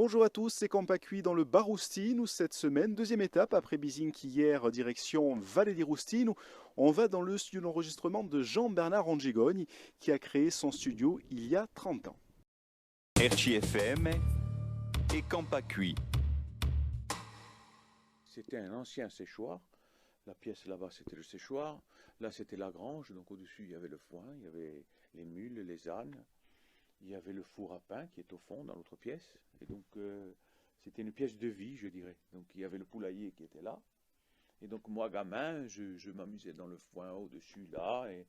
Bonjour à tous, c'est Campacui dans le Bar-Roustine où cette semaine, deuxième étape après Bizinc hier, direction Vallée des Roustines, où on va dans le studio d'enregistrement de Jean-Bernard Angigogne qui a créé son studio il y a 30 ans. RCFM et Campacui. C'était un ancien séchoir. La pièce là-bas, c'était le séchoir. Là, c'était la grange. Donc, au-dessus, il y avait le foin, il y avait les mules, les ânes. Il y avait le four à pain qui est au fond, dans l'autre pièce. Et donc, c'était une pièce de vie, je dirais. Donc, il y avait le poulailler qui était là. Et donc, moi, gamin, je m'amusais dans le foin au-dessus, là. Et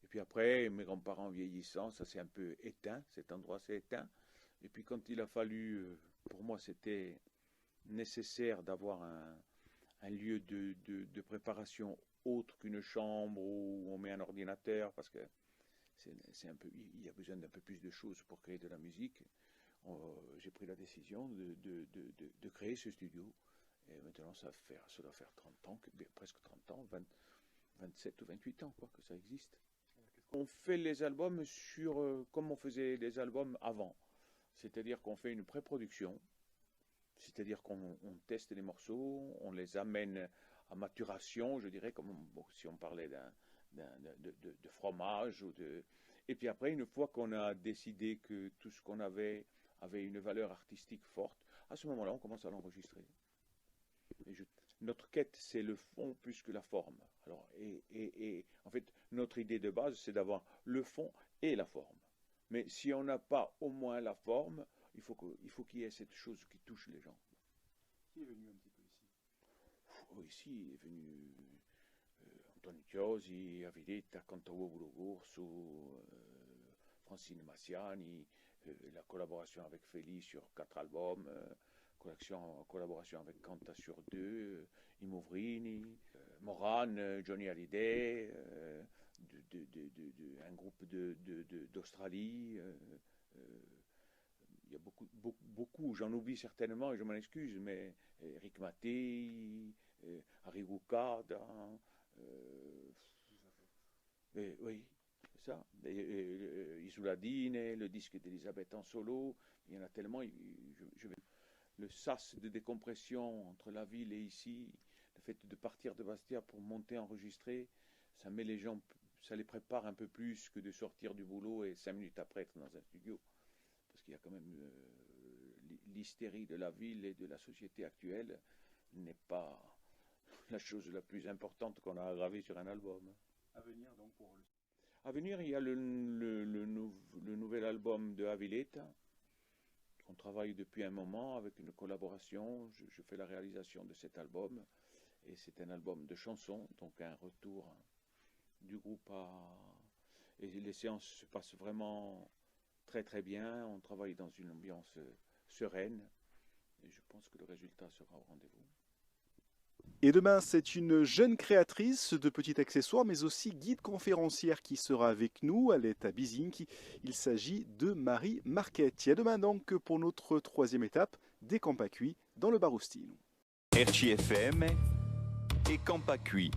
puis après, mes grands-parents vieillissant, ça s'est un peu éteint. Cet endroit s'est éteint. Et puis, quand il a fallu, pour moi, c'était nécessaire d'avoir un lieu de préparation autre qu'une chambre où on met un ordinateur, parce que c'est un peu, il y a besoin d'un peu plus de choses pour créer de la musique. J'ai pris la décision de créer ce studio. Et maintenant, ça doit faire 30 ans, presque 30 ans, 27 ou 28 ans quoi, que ça existe. On fait les albums comme on faisait les albums avant. C'est-à-dire qu'on fait une pré-production. C'est-à-dire qu'on teste les morceaux, on les amène à maturation, je dirais, comme si on parlait de fromage. Et puis après, une fois qu'on a décidé que tout ce qu'on avait une valeur artistique forte, à ce moment-là, on commence à l'enregistrer. Notre quête, c'est le fond plus que la forme. Alors, et en fait, notre idée de base, c'est d'avoir le fond et la forme. Mais si on n'a pas au moins la forme, il faut qu'il y ait cette chose qui touche les gens. Qui est venu un petit peu ici? Ici est venu Antonio Chiosi, Aviletta, Cantavo Bulogursu, Francine Massiani, la collaboration avec Feli sur 4 albums, collaboration avec Canta sur 2, Imovrini, Moran, Johnny Hallyday, un groupe d'Australie. Il y a beaucoup, j'en oublie certainement et je m'en excuse, mais Eric Mattei, Harry Guccarda, oui, c'est ça. Isuladine, le disque d'Elisabeth en solo, il y en a tellement. Le sas de décompression entre la ville et ici, le fait de partir de Bastia pour monter enregistrer, ça met les gens, ça les prépare un peu plus que de sortir du boulot et 5 minutes après être dans un studio. Parce qu'il y a quand même l'hystérie de la ville et de la société actuelle n'est pas la chose la plus importante qu'on a à graver sur un album. À venir donc pour le... À venir, il y a le nouvel album de Aviletta. On travaille depuis un moment avec une collaboration. Je fais la réalisation de cet album. Et c'est un album de chansons, donc un retour du groupe Et les séances se passent vraiment très très bien, on travaille dans une ambiance sereine et je pense que le résultat sera au rendez-vous. Et demain, c'est une jeune créatrice de petits accessoires, mais aussi guide conférencière qui sera avec nous. Elle est à Bizinc. Il s'agit de Marie Marquette. Et à demain donc pour notre troisième étape des Campacui dans le Bar-Roustine. RCFM et Campacui.